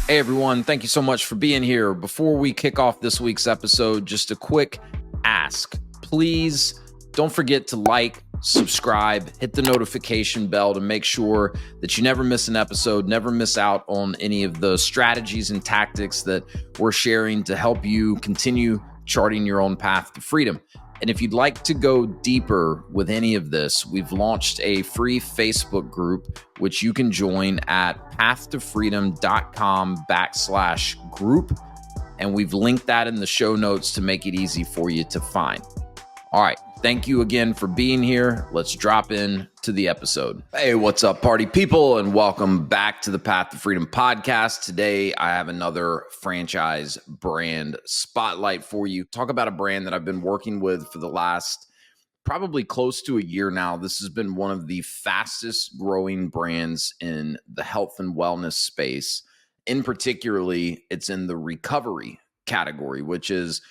Hey everyone, thank you so much for being here. Before we kick off this week's episode, just a quick ask. Please don't forget to like, subscribe, hit the notification bell to make sure that you never miss an episode, never miss out on any of the strategies and tactics that we're sharing to help you continue charting your own path to freedom. And if you'd like to go deeper with any of this, we've launched a free Facebook group, which you can join at pathtofreedom.com/group. And we've linked that in the show notes to make it easy for you to find. All right. Thank you again for being here. Let's drop in to the episode. Hey, what's up, party people? And welcome back to the Path to Freedom podcast. Today, I have another franchise brand spotlight for you. Talk about a brand that I've been working with for the last probably close to a year now. This has been one of the fastest growing brands in the health and wellness space. In particularly, it's in the recovery category, which is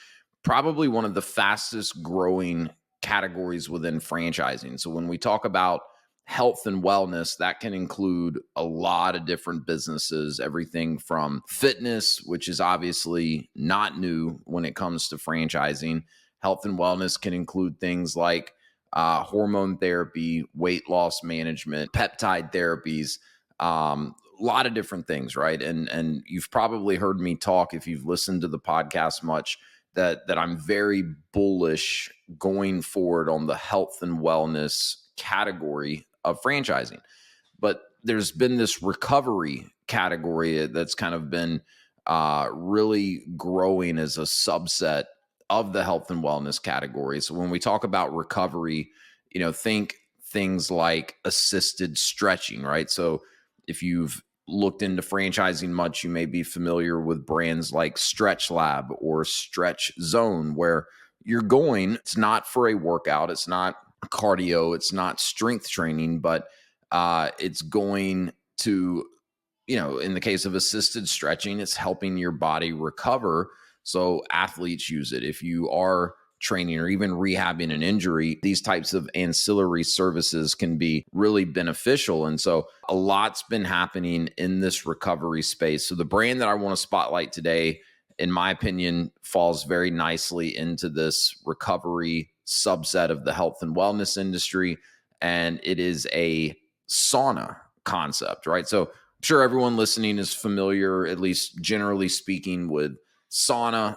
probably one of the fastest growing categories within franchising. So when we talk about health and wellness, that can include a lot of different businesses, everything from fitness, which is obviously not new when it comes to franchising. Health and wellness can include things like hormone therapy, weight loss management, peptide therapies, a lot of different things, right? And you've probably heard me talk, if you've listened to the podcast much, that I'm very bullish going forward on the health and wellness category of franchising. But there's been this recovery category that's kind of been really growing as a subset of the health and wellness category. So when we talk about recovery, think things like assisted stretching, right? So if you've looked into franchising much, you may be familiar with brands like Stretch Lab or Stretch Zone, where you're going, it's not for a workout, it's not cardio, it's not strength training, but it's going to, in the case of assisted stretching, it's helping your body recover. So athletes use it. If you are training or even rehabbing an injury, these types of ancillary services can be really beneficial. And so a lot's been happening in this recovery space. So the brand that I want to spotlight today, in my opinion, falls very nicely into this recovery subset of the health and wellness industry. And it is a sauna concept, right? So I'm sure everyone listening is familiar, at least generally speaking, with sauna,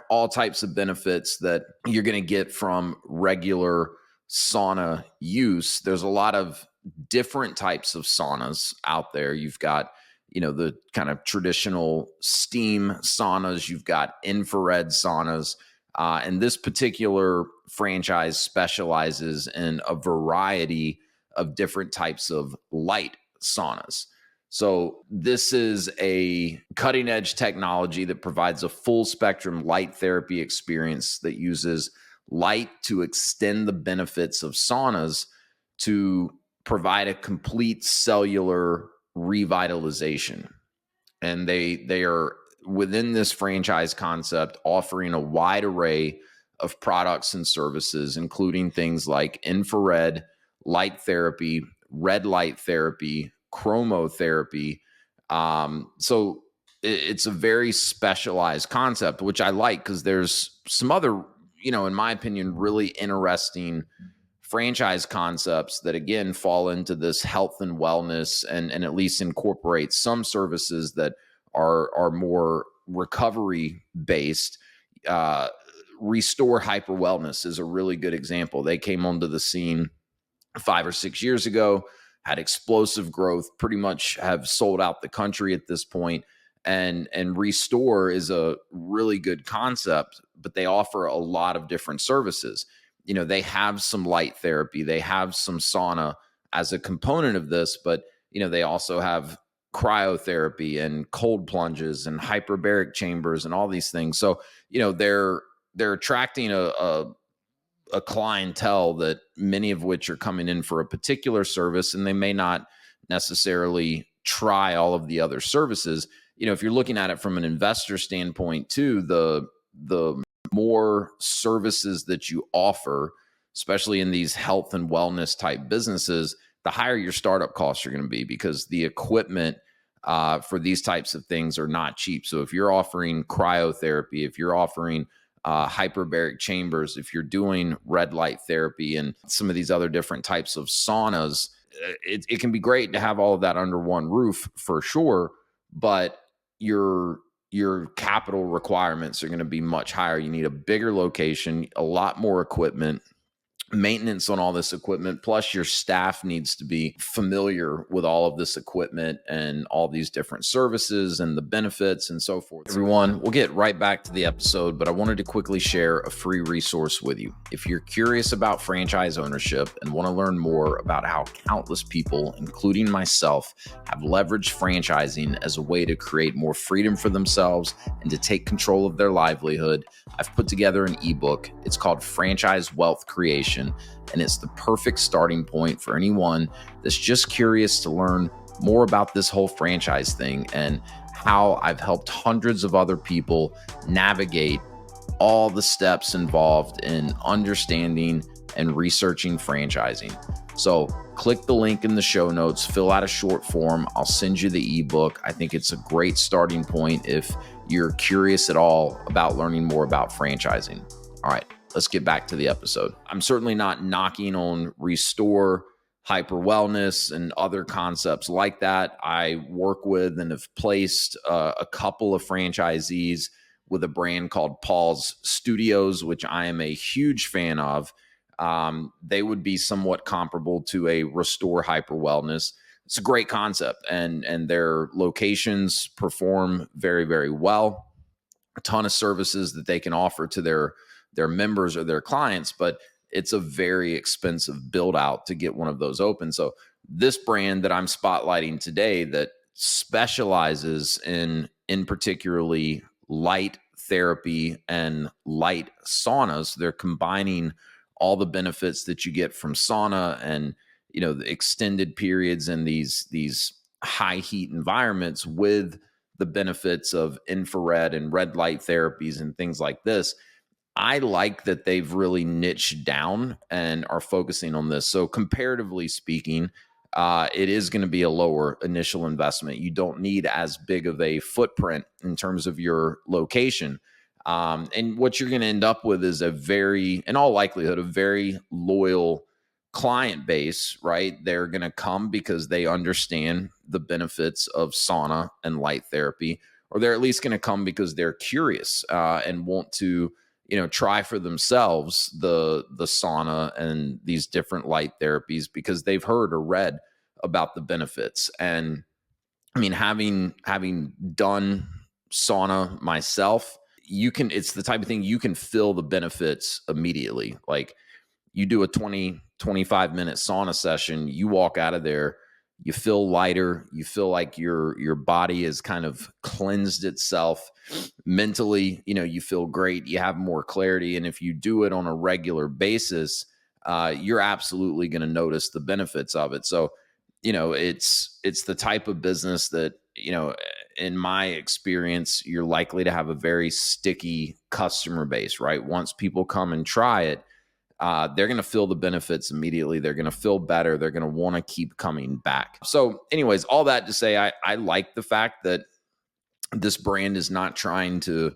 all types of benefits that you're going to get from regular sauna use. There's a lot of different types of saunas out there. You've got, the kind of traditional steam saunas. You've got infrared saunas. And this particular franchise specializes in a variety of different types of light saunas. So this is a cutting edge technology that provides a full spectrum light therapy experience that uses light to extend the benefits of saunas to provide a complete cellular revitalization. And they are within this franchise concept offering a wide array of products and services, including things like infrared light therapy, red light therapy, chromotherapy. So it's a very specialized concept, which I like because there's some other, in my opinion, really interesting franchise concepts that, again, fall into this health and wellness and at least incorporate some services that are more recovery based. Restore Hyper Wellness is a really good example. They came onto the scene 5 or 6 years ago, had explosive growth, pretty much have sold out the country at this point. And Restore is a really good concept, but they offer a lot of different services. They have some light therapy, they have some sauna as a component of this, but they also have cryotherapy and cold plunges and hyperbaric chambers and all these things. So they're attracting a clientele that many of which are coming in for a particular service, and they may not necessarily try all of the other services. If you're looking at it from an investor standpoint too, the more services that you offer, especially in these health and wellness type businesses, the higher your startup costs are going to be, because the equipment for these types of things are not cheap. So if you're offering cryotherapy, if you're offering hyperbaric chambers, if you're doing red light therapy and some of these other different types of saunas, it can be great to have all of that under one roof for sure, but your capital requirements are going to be much higher. You need a bigger location, a lot more equipment, maintenance on all this equipment, plus your staff needs to be familiar with all of this equipment and all these different services and the benefits and so forth. Everyone, we'll get right back to the episode, but I wanted to quickly share a free resource with you. If you're curious about franchise ownership and want to learn more about how countless people, including myself, have leveraged franchising as a way to create more freedom for themselves and to take control of their livelihood, I've put together an ebook. It's called Franchise Wealth Creation, and it's the perfect starting point for anyone that's just curious to learn more about this whole franchise thing and how I've helped hundreds of other people navigate all the steps involved in understanding and researching franchising. So click the link in the show notes, fill out a short form. I'll send you the ebook. I think it's a great starting point if you're curious at all about learning more about franchising. All right, let's get back to the episode. I'm certainly not knocking on Restore, Hyper Wellness, and other concepts like that. I work with and have placed a couple of franchisees with a brand called Paul's Studios, which I am a huge fan of. They would be somewhat comparable to a Restore Hyper Wellness. It's a great concept, and their locations perform very, very well. A ton of services that they can offer to their members or their clients, but it's a very expensive build out to get one of those open. So this brand that I'm spotlighting today that specializes in particularly light therapy and light saunas, they're combining all the benefits that you get from sauna and, you know, the extended periods in these high heat environments with the benefits of infrared and red light therapies and things like this. I like that they've really niched down and are focusing on this. So comparatively speaking, it is going to be a lower initial investment. You don't need as big of a footprint in terms of your location. And what you're going to end up with is in all likelihood, a very loyal client base, right? They're going to come because they understand the benefits of sauna and light therapy, or they're at least going to come because they're curious and want to, you know, try for themselves the sauna and these different light therapies because they've heard or read about the benefits. And I mean, having done sauna myself, it's the type of thing you can feel the benefits immediately. Like you do a 25 minute sauna session, you walk out of there, you feel lighter, you feel like your body has kind of cleansed itself mentally, you know, you feel great, you have more clarity. And if you do it on a regular basis, you're absolutely going to notice the benefits of it. So, you know, it's the type of business that, you know, in my experience, you're likely to have a very sticky customer base, right? Once people come and try it, they're going to feel the benefits immediately. They're going to feel better. They're going to want to keep coming back. So anyways, all that to say, I like the fact that this brand is not trying to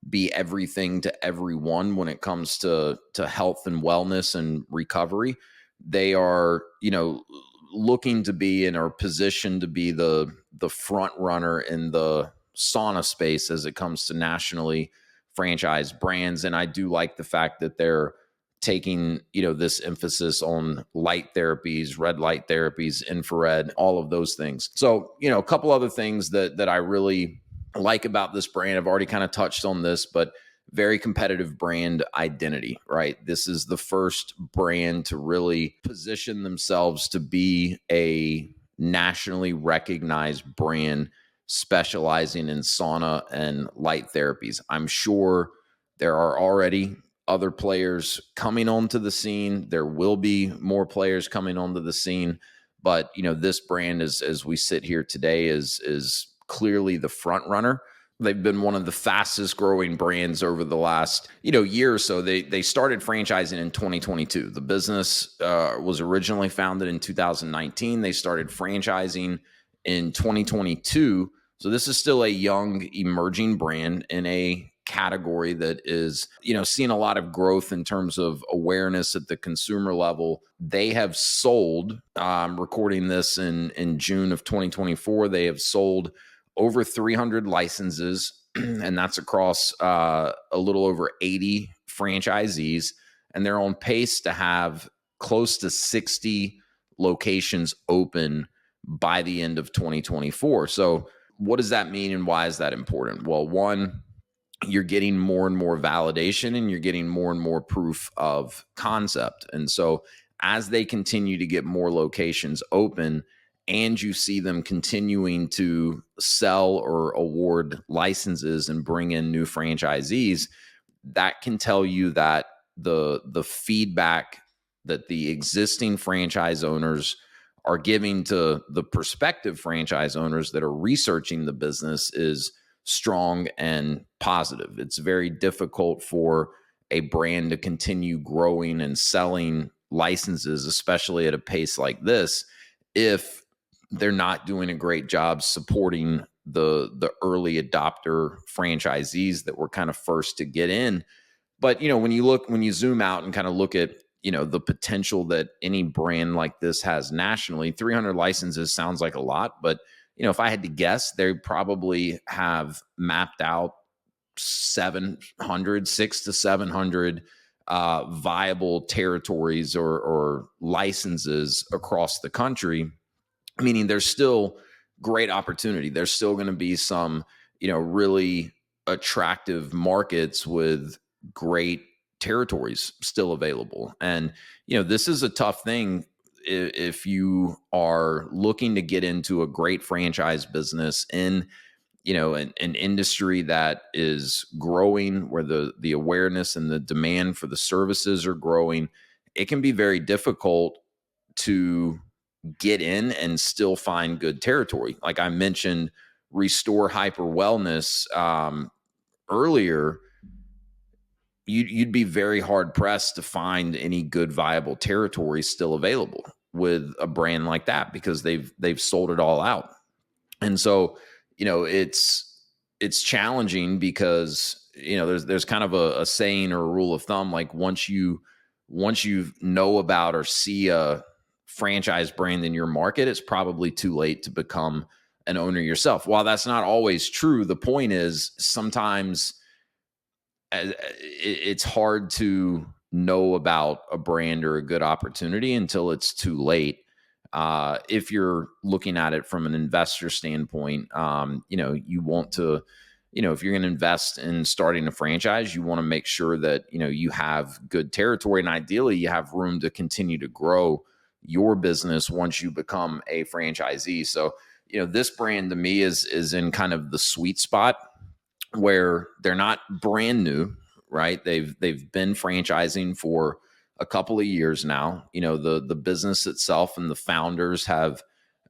be everything to everyone when it comes to health and wellness and recovery. They are, you know, looking to be and are positioned to be the front runner in the sauna space as it comes to nationally franchised brands. And I do like the fact that they're taking, you know, this emphasis on light therapies, red light therapies, infrared, all of those things. So, you know, a couple other things that I really like about this brand, I've already kind of touched on this, but very competitive brand identity, right? This is the first brand to really position themselves to be a nationally recognized brand specializing in sauna and light therapies. I'm sure there are already other players coming onto the scene. There will be more players coming onto the scene, but you know, this brand is, as we sit here today, is clearly the front runner. They've been one of the fastest growing brands over the last, you know, year or so. They started franchising in 2022. The business was originally founded in 2019. They started franchising in 2022. So this is still a young emerging brand in a category that is, seeing a lot of growth in terms of awareness at the consumer level. They have sold, recording this in June of 2024, they have sold over 300 licenses, and that's across a little over 80 franchisees. And they're on pace to have close to 60 locations open by the end of 2024. So what does that mean and why is that important? Well, one, you're getting more and more validation and you're getting more and more proof of concept. And so as they continue to get more locations open and you see them continuing to sell or award licenses and bring in new franchisees, that can tell you that the feedback that the existing franchise owners are giving to the prospective franchise owners that are researching the business is strong and positive. It's very difficult for a brand to continue growing and selling licenses, especially at a pace like this, if they're not doing a great job supporting the early adopter franchisees that were kind of first to get in. But when you zoom out and kind of look at the potential that any brand like this has nationally, 300 licenses sounds like a lot, but if I had to guess, they probably have mapped out 6 to 700 viable territories or licenses across the country, meaning there's still great opportunity. There's still going to be some, really attractive markets with great territories still available. And, this is a tough thing if you are looking to get into a great franchise business in, an industry that is growing, where the awareness and the demand for the services are growing. It can be very difficult to get in and still find good territory. Like I mentioned, Restore Hyper Wellness earlier. You'd be very hard pressed to find any good viable territory still available with a brand like that, because they've sold it all out. And so, it's challenging because, there's kind of a saying or a rule of thumb, like once you know about or see a franchise brand in your market, it's probably too late to become an owner yourself. While that's not always true, the point is sometimes it's hard to know about a brand or a good opportunity until it's too late. If you're looking at it from an investor standpoint, you want to, if you're going to invest in starting a franchise, you want to make sure that, you have good territory, and ideally you have room to continue to grow your business once you become a franchisee. So, this brand to me is in kind of the sweet spot where they're not brand new, right? They've been franchising for a couple of years now. The business itself and the founders have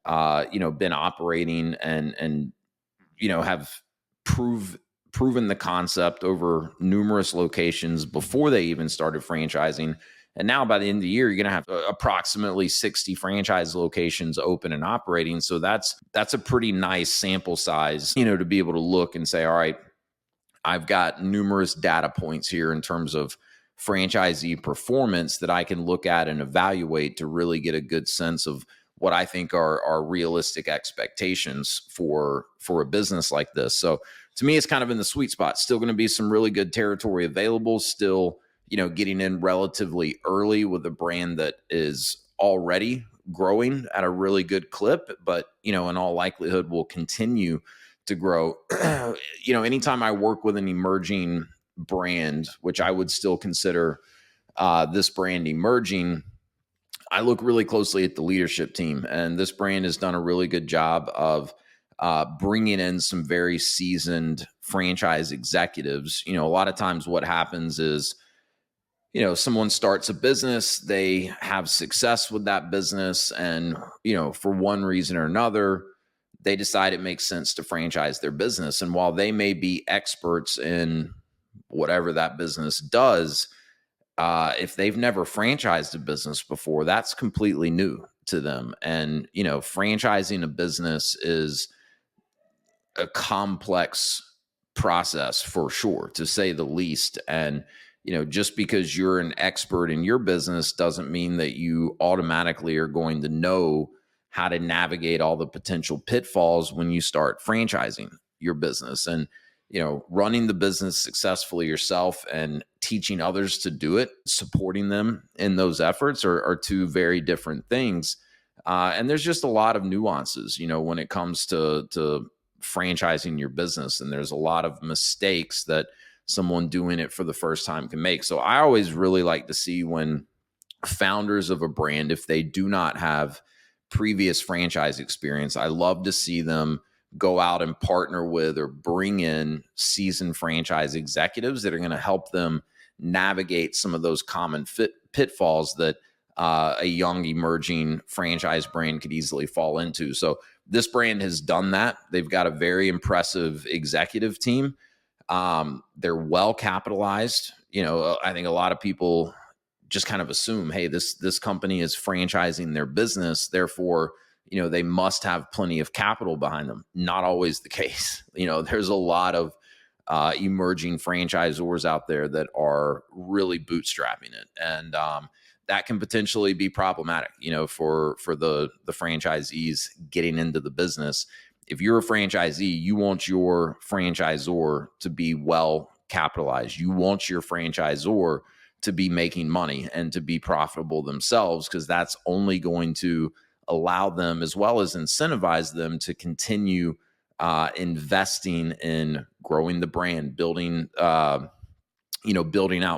been operating and have proven the concept over numerous locations before they even started franchising. And now by the end of the year, you're going to have approximately 60 franchise locations open and operating. So that's a pretty nice sample size, to be able to look and say, all right, I've got numerous data points here in terms of franchisee performance that I can look at and evaluate to really get a good sense of what I think are realistic expectations for a business like this. So to me, it's kind of in the sweet spot. Still going to be some really good territory available. Still, getting in relatively early with a brand that is already growing at a really good clip, but, in all likelihood will continue to grow. Anytime I work with an emerging brand, which I would still consider this brand emerging, I look really closely at the leadership team, and this brand has done a really good job of bringing in some very seasoned franchise executives. A lot of times what happens is, someone starts a business, they have success with that business, and, for one reason or another, they decide it makes sense to franchise their business. And while they may be experts in whatever that business does, if they've never franchised a business before, that's completely new. to them. And, franchising a business is a complex process for sure, to say the least. And, just because you're an expert in your business doesn't mean that you automatically are going to know how to navigate all the potential pitfalls when you start franchising your business. And, running the business successfully yourself and teaching others to do it, supporting them in those efforts are two very different things. And there's just a lot of nuances, when it comes to franchising your business. And there's a lot of mistakes that someone doing it for the first time can make. So I always really like to see when founders of a brand, if they do not have previous franchise experience, I love to see them go out and partner with or bring in seasoned franchise executives that are going to help them navigate some of those common pitfalls that a young emerging franchise brand could easily fall into. So this brand has done that. They've got a very impressive executive team. They're well capitalized. I think a lot of people just kind of assume, hey, this company is franchising their business, therefore, they must have plenty of capital behind them. Not always the case. There's a lot of emerging franchisors out there that are really bootstrapping it, and that can potentially be problematic, for the franchisees getting into the business. If you're a franchisee, you want your franchisor to be well capitalized. You want your franchisor to be making money and to be profitable themselves, because that's only going to allow them, as well as incentivize them, to continue investing in growing the brand, building out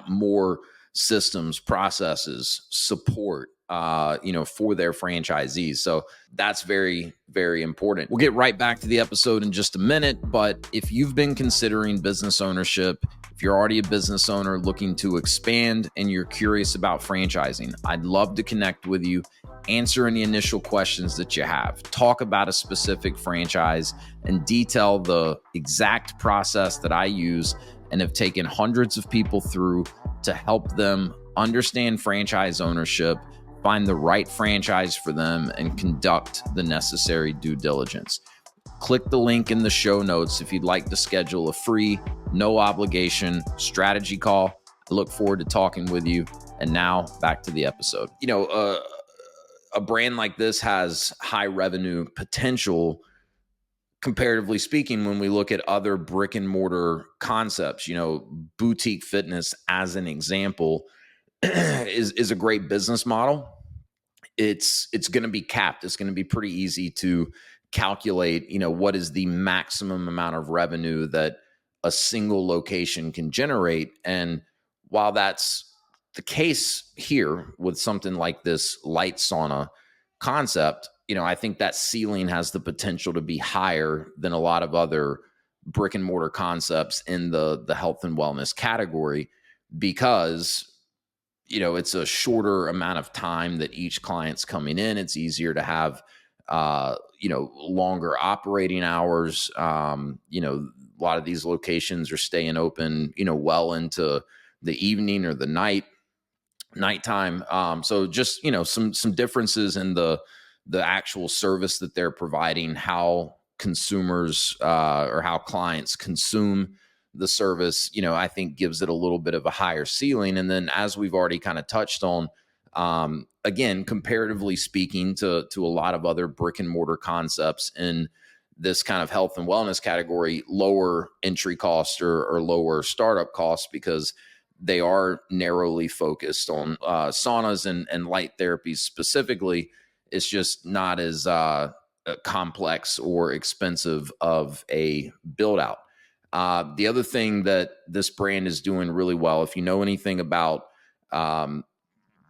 more systems, processes, support, for their franchisees. So that's very, very important. We'll get right back to the episode in just a minute. But if you've been considering business ownership, if you're already a business owner looking to expand and you're curious about franchising, I'd love to connect with you, answer any initial questions that you have, talk about a specific franchise, and detail the exact process that I use and have taken hundreds of people through to help them understand franchise ownership, find the right franchise for them, and conduct the necessary due diligence. Click the link in the show notes if you'd like to schedule a free, no obligation strategy call. I look forward to talking with you. And now back to the episode. A brand like this has high revenue potential, comparatively speaking, when we look at other brick and mortar concepts. Boutique fitness, as an example, is a great business model. It's going to be capped. It's going to be pretty easy to calculate, what is the maximum amount of revenue that a single location can generate. And while that's the case here with something like this light sauna concept, I think that ceiling has the potential to be higher than a lot of other brick and mortar concepts in the health and wellness category, because it's a shorter amount of time that each client's coming in. It's easier to have longer operating hours. A lot of these locations are staying open well into the evening or the nighttime. So just some differences in the actual service that they're providing, how consumers or how clients consume the service, I think gives it a little bit of a higher ceiling. And then, as we've already kind of touched on, again, comparatively speaking to a lot of other brick and mortar concepts in this kind of health and wellness category, lower entry costs or lower startup costs, because they are narrowly focused on saunas and light therapies specifically. It's just not as complex or expensive of a build out. The other thing that this brand is doing really well, if you know anything about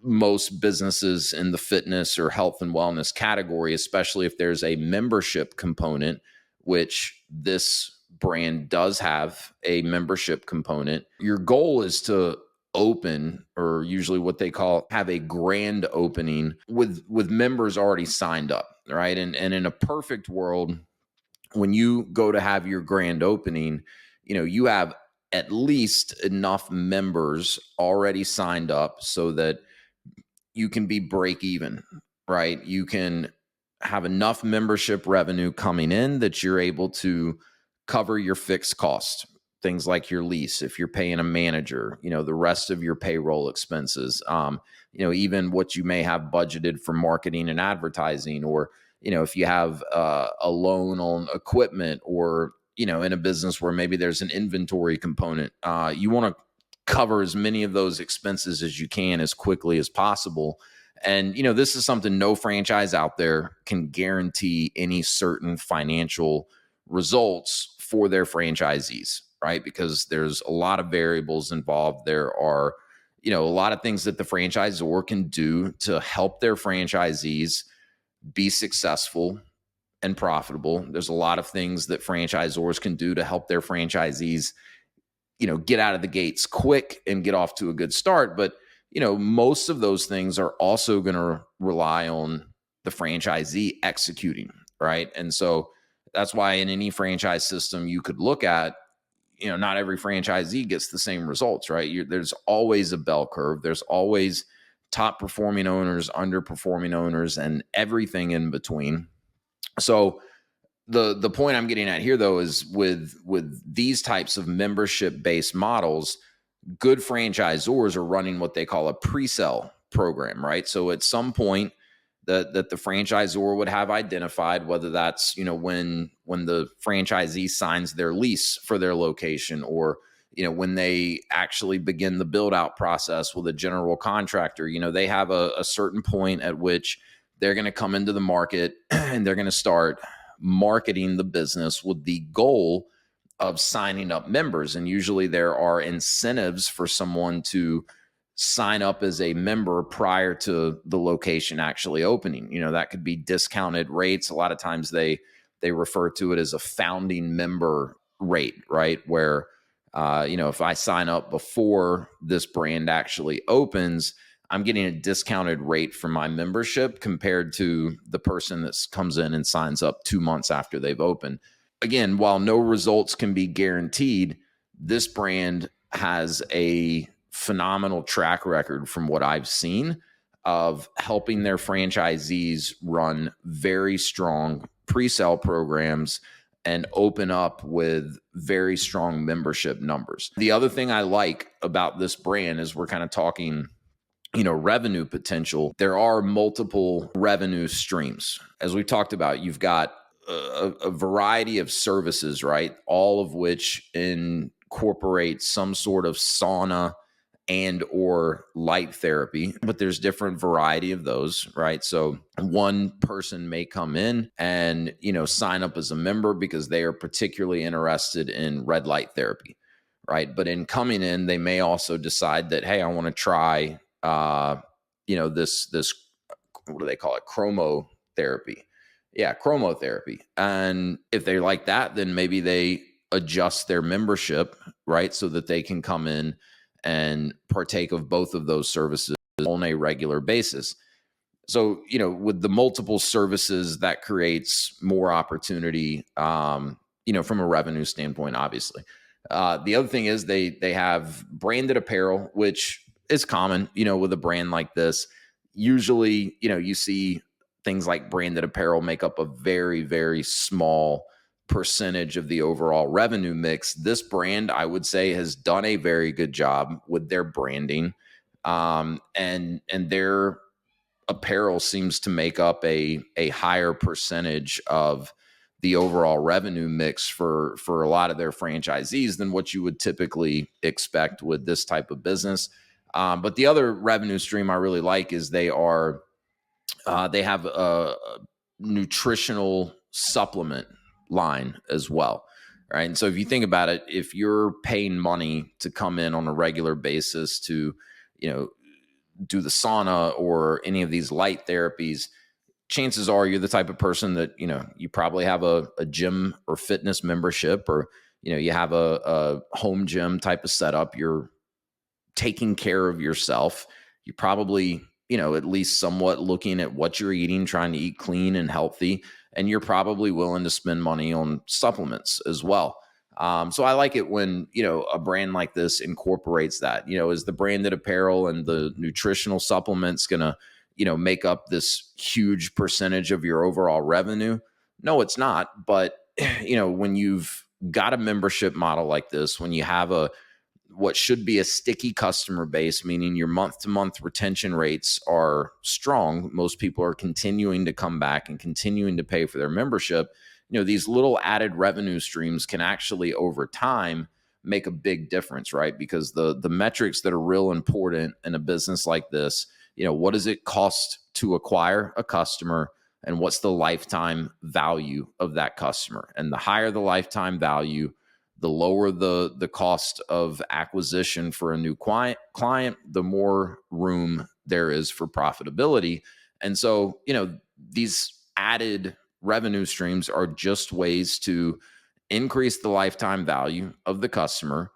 most businesses in the fitness or health and wellness category, especially if there's a membership component, which this brand does have a membership component, your goal is to open, or usually what they call have a grand opening with members already signed up, right? And in a perfect world, when you go to have your grand opening, you have at least enough members already signed up so that you can be break even right? You can have enough membership revenue coming in that you're able to cover your fixed costs, things like your lease, if you're paying a manager, the rest of your payroll expenses, even what you may have budgeted for marketing and advertising, or, if you have a loan on equipment, or, in a business where maybe there's an inventory component, you want to cover as many of those expenses as you can as quickly as possible. And, this is something no franchise out there can guarantee any certain financial results for their franchisees, right? Because there's a lot of variables involved. There are, a lot of things that the franchisor can do to help their franchisees be successful and profitable. There's a lot of things that franchisors can do to help their franchisees, get out of the gates quick and get off to a good start. But, most of those things are also going to rely on the franchisee executing, right? And so that's why in any franchise system you could look at, not every franchisee gets the same results, right? There's always a bell curve. There's always top performing owners, underperforming owners, and everything in between. So the point I'm getting at here, though, is with these types of membership based models, good franchisors are running what they call a pre-sale program, right? So at some point that the franchisor would have identified, whether that's, when the franchisee signs their lease for their location, or, when they actually begin the build out process with a general contractor, they have a certain point at which they're going to come into the market and they're going to start marketing the business with the goal of signing up members. And usually there are incentives for someone to sign up as a member prior to the location actually opening. That could be discounted rates. A lot of times they refer to it as a founding member rate, right? Where, if I sign up before this brand actually opens, I'm getting a discounted rate for my membership compared to the person that comes in and signs up 2 months after they've opened. Again, while no results can be guaranteed, this brand has a phenomenal track record from what I've seen of helping their franchisees run very strong pre-sale programs and open up with very strong membership numbers. The other thing I like about this brand is we're kind of talking revenue potential. There are multiple revenue streams. As we talked about, you've got a variety of services, right? All of which incorporate some sort of sauna and or light therapy, but there's different variety of those, right? So one person may come in and, sign up as a member because they are particularly interested in red light therapy, right? But in coming in, they may also decide that, hey, I want to try this what do they call it? Chromotherapy. Yeah, chromotherapy. And if they like that, then maybe they adjust their membership, right? So that they can come in and partake of both of those services on a regular basis. So, with the multiple services, that creates more opportunity, from a revenue standpoint, obviously. The other thing is they have branded apparel, which is common, with a brand like this. Usually, you see things like branded apparel make up a very, very small percentage of the overall revenue mix. This brand, I would say, has done a very good job with their branding, and their apparel seems to make up a higher percentage of the overall revenue mix for a lot of their franchisees than what you would typically expect with this type of business. But the other revenue stream I really like is they have a nutritional supplement line as well, right? And so if you think about it, if you're paying money to come in on a regular basis to, do the sauna or any of these light therapies, chances are you're the type of person that, you probably have a gym or fitness membership, or, you have a home gym type of setup. You're taking care of yourself. You probably, at least somewhat looking at what you're eating, trying to eat clean and healthy. And you're probably willing to spend money on supplements as well. So I like it when, a brand like this incorporates that, is the branded apparel and the nutritional supplements going to, make up this huge percentage of your overall revenue. No, it's not. But, when you've got a membership model like this, when you have what should be a sticky customer base, meaning your month to month retention rates are strong. Most people are continuing to come back and continuing to pay for their membership. These little added revenue streams can actually over time make a big difference, right? Because the metrics that are real important in a business like this, what does it cost to acquire a customer, and what's the lifetime value of that customer? And the higher the lifetime value, the lower the cost of acquisition for a new client, the more room there is for profitability. And so, these added revenue streams are just ways to increase the lifetime value of the customer,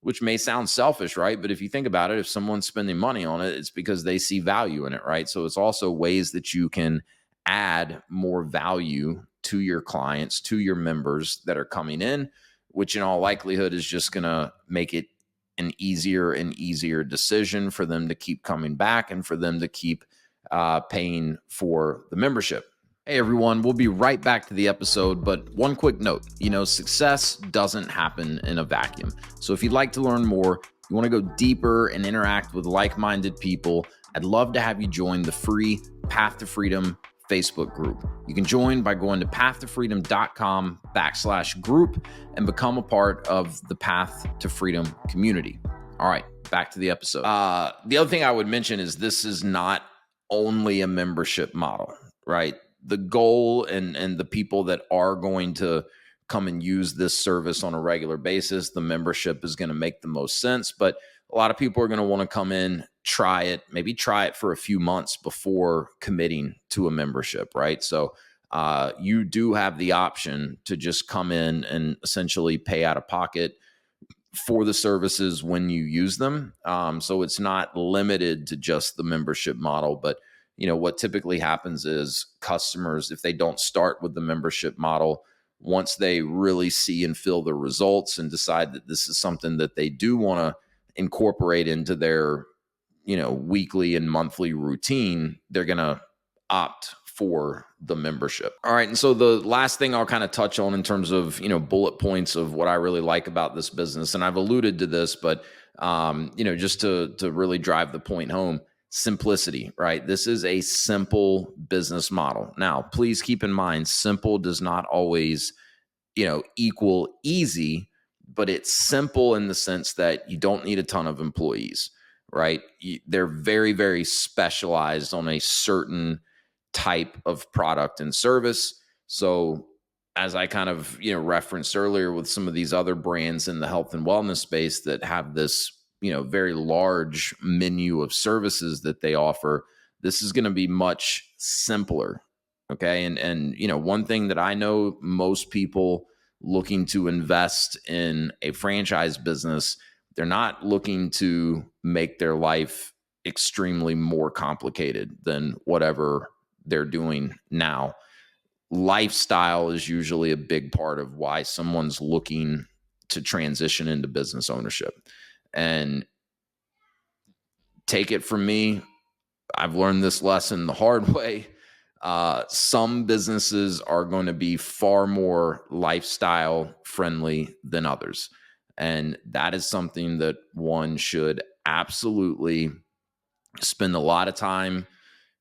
which may sound selfish, right? But if you think about it, if someone's spending money on it, it's because they see value in it, right? So it's also ways that you can add more value to your clients, to your members that are coming in, which in all likelihood is just going to make it an easier and easier decision for them to keep coming back and for them to keep paying for the membership. Hey everyone, we'll be right back to the episode, but one quick note, success doesn't happen in a vacuum. So if you'd like to learn more, you want to go deeper and interact with like-minded people, I'd love to have you join the free Path to Freedom Facebook group. You can join by going to pathtofreedom.com/group and become a part of the Path to Freedom community. All right, back to the episode. The other thing I would mention is this is not only a membership model, right? The goal and the people that are going to come and use this service on a regular basis, the membership is going to make the most sense. But a lot of people are going to want to come in, maybe try it for a few months before committing to a membership, right? So you do have the option to just come in and essentially pay out of pocket for the services when you use them. So it's not limited to just the membership model, but what typically happens is customers, if they don't start with the membership model, once they really see and feel the results and decide that this is something that they do want to incorporate into their, weekly and monthly routine, they're going to opt for the membership. All right. And so the last thing I'll kind of touch on in terms of, bullet points of what I really like about this business, and I've alluded to this, but, just to really drive the point home, simplicity, right? This is a simple business model. Now, please keep in mind, simple does not always, equal easy, but it's simple in the sense that you don't need a ton of employees, right? They're very, very specialized on a certain type of product and service. So as I kind of, referenced earlier with some of these other brands in the health and wellness space that have this, very large menu of services that they offer, this is going to be much simpler. Okay. And, one thing that I know most people looking to invest in a franchise business, they're not looking to make their life extremely more complicated than whatever they're doing now. Lifestyle is usually a big part of why someone's looking to transition into business ownership. And take it from me, I've learned this lesson the hard way. Some businesses are going to be far more lifestyle friendly than others. And that is something that one should absolutely spend a lot of time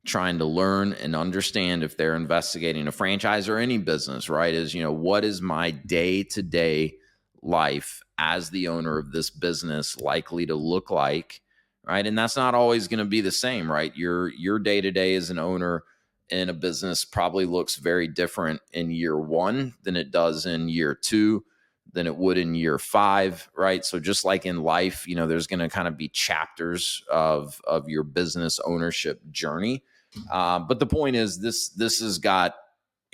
trying to learn and understand if they're investigating a franchise or any business, right? Is, what is my day-to-day life as the owner of this business likely to look like, right? And that's not always going to be the same, right? Your day-to-day as an owner in a business probably looks very different in year one than it does in year two, than it would in year five, right? So just like in life, there's going to kind of be chapters of your business ownership journey. But the point is, this has got,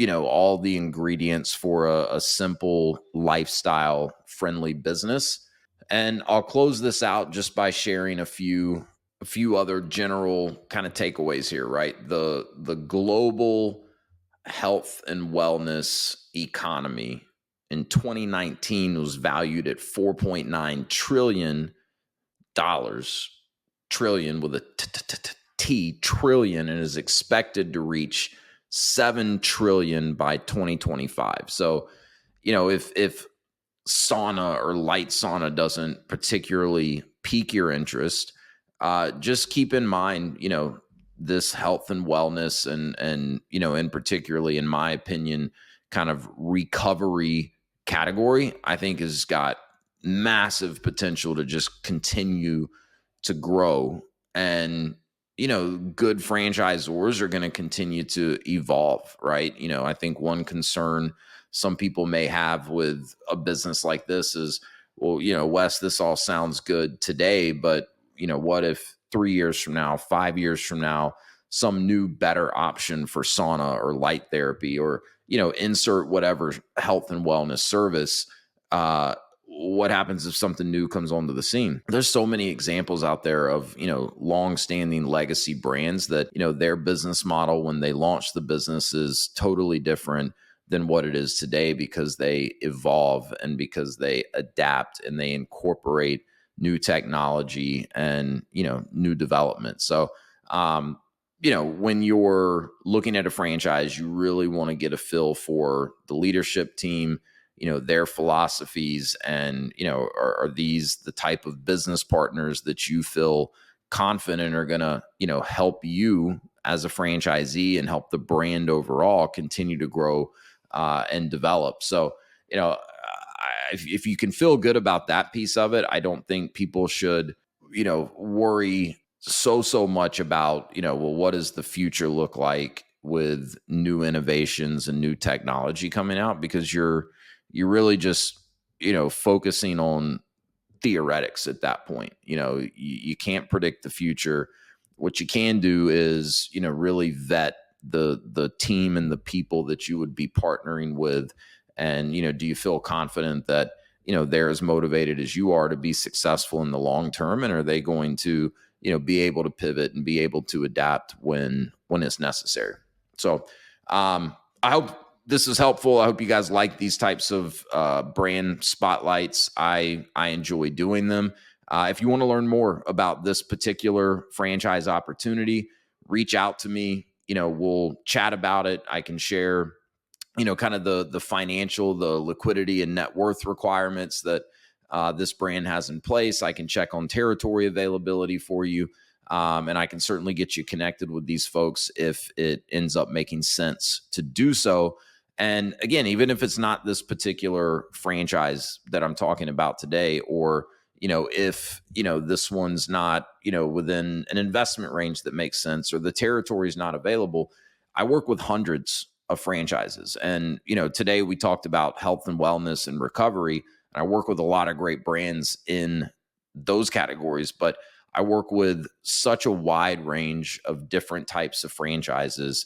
all the ingredients for a simple lifestyle friendly business. And I'll close this out just by sharing a few other general kind of takeaways here, right? The global health and wellness economy in 2019 was valued at $4.9 trillion, trillion with a trillion and is expected to reach 7 trillion by 2025. So, if sauna or light sauna doesn't particularly pique your interest, just keep in mind, this health and wellness and in particularly, in my opinion, kind of recovery category, I think has got massive potential to just continue to grow. And, good franchisors are going to continue to evolve, right? I think one concern some people may have with a business like this is, well, Wes, this all sounds good today, but, what if 3 years from now, 5 years from now, some new better option for sauna or light therapy or, insert whatever health and wellness service, what happens if something new comes onto the scene? There's so many examples out there of, long-standing legacy brands that, their business model when they launched the business is totally different than what it is today because they evolve and because they adapt and they incorporate new technology and, new development. So, when you're looking at a franchise, you really want to get a feel for the leadership team, their philosophies, and, are these the type of business partners that you feel confident are going to, help you as a franchisee and help the brand overall continue to grow and develop. So, if you can feel good about that piece of it, I don't think people should, worry so much about, well, what does the future look like with new innovations and new technology coming out? Because you're really just, focusing on theoretics at that point. You can't predict the future. What you can do is, really vet the team and the people that you would be partnering with. And, do you feel confident that, they're as motivated as you are to be successful in the long term? And are they going to, be able to pivot and be able to adapt when it's necessary? So, I hope this is helpful. I hope you guys like these types of brand spotlights. I enjoy doing them. If you want to learn more about this particular franchise opportunity, reach out to me. We'll chat about it. I can share, kind of the financial, the liquidity and net worth requirements that this brand has in place. I can check on territory availability for you. And I can certainly get you connected with these folks if it ends up making sense to do so. And again, even if it's not this particular franchise that I'm talking about today, or, if, this one's not, within an investment range that makes sense, or the territory is not available, I work with hundreds of franchises. And, today we talked about health and wellness and recovery. And I work with a lot of great brands in those categories, but I work with such a wide range of different types of franchises.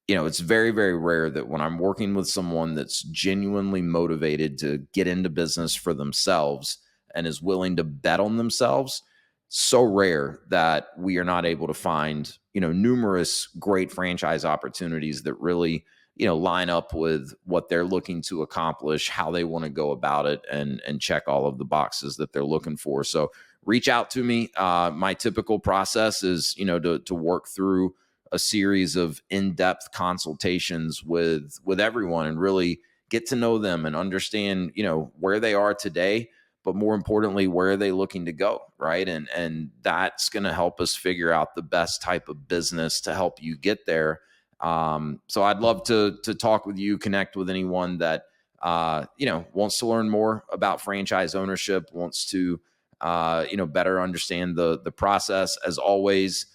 It's very, very rare that when I'm working with someone that's genuinely motivated to get into business for themselves and is willing to bet on themselves, so rare that we are not able to find, numerous great franchise opportunities that really, line up with what they're looking to accomplish, how they want to go about it, and check all of the boxes that they're looking for. So reach out to me. My typical process is, to work through a series of in-depth consultations with everyone and really get to know them and understand, where they are today, but more importantly, where are they looking to go, right? And that's going to help us figure out the best type of business to help you get there. So I'd love to talk with you, connect with anyone that, wants to learn more about franchise ownership, wants to, better understand the process. As always,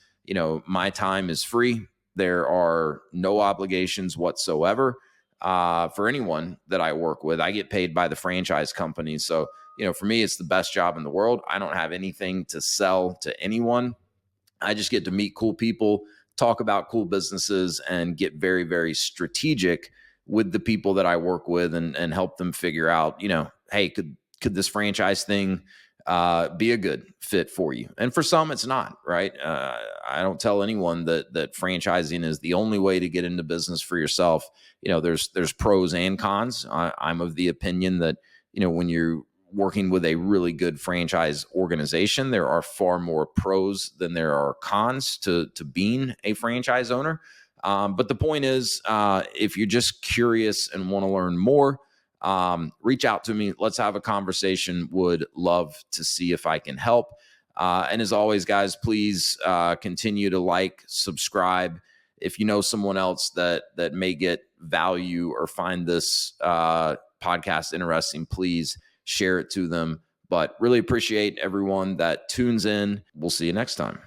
my time is free. There are no obligations whatsoever, for anyone that I work with. I get paid by the franchise company. So, for me, it's the best job in the world. I don't have anything to sell to anyone. I just get to meet cool people, talk about cool businesses, and get very, very strategic with the people that I work with and help them figure out, hey, could this franchise thing be a good fit for you? And for some, it's not, right? I don't tell anyone that franchising is the only way to get into business for yourself. There's pros and cons. I'm of the opinion that, when working with a really good franchise organization. There are far more pros than there are cons to being a franchise owner. But the point is, if you're just curious and want to learn more, reach out to me. Let's have a conversation. Would love to see if I can help. And as always, guys, please continue to like, subscribe. If you know someone else that may get value or find this podcast interesting, please share it to them. But really appreciate everyone that tunes in. We'll see you next time.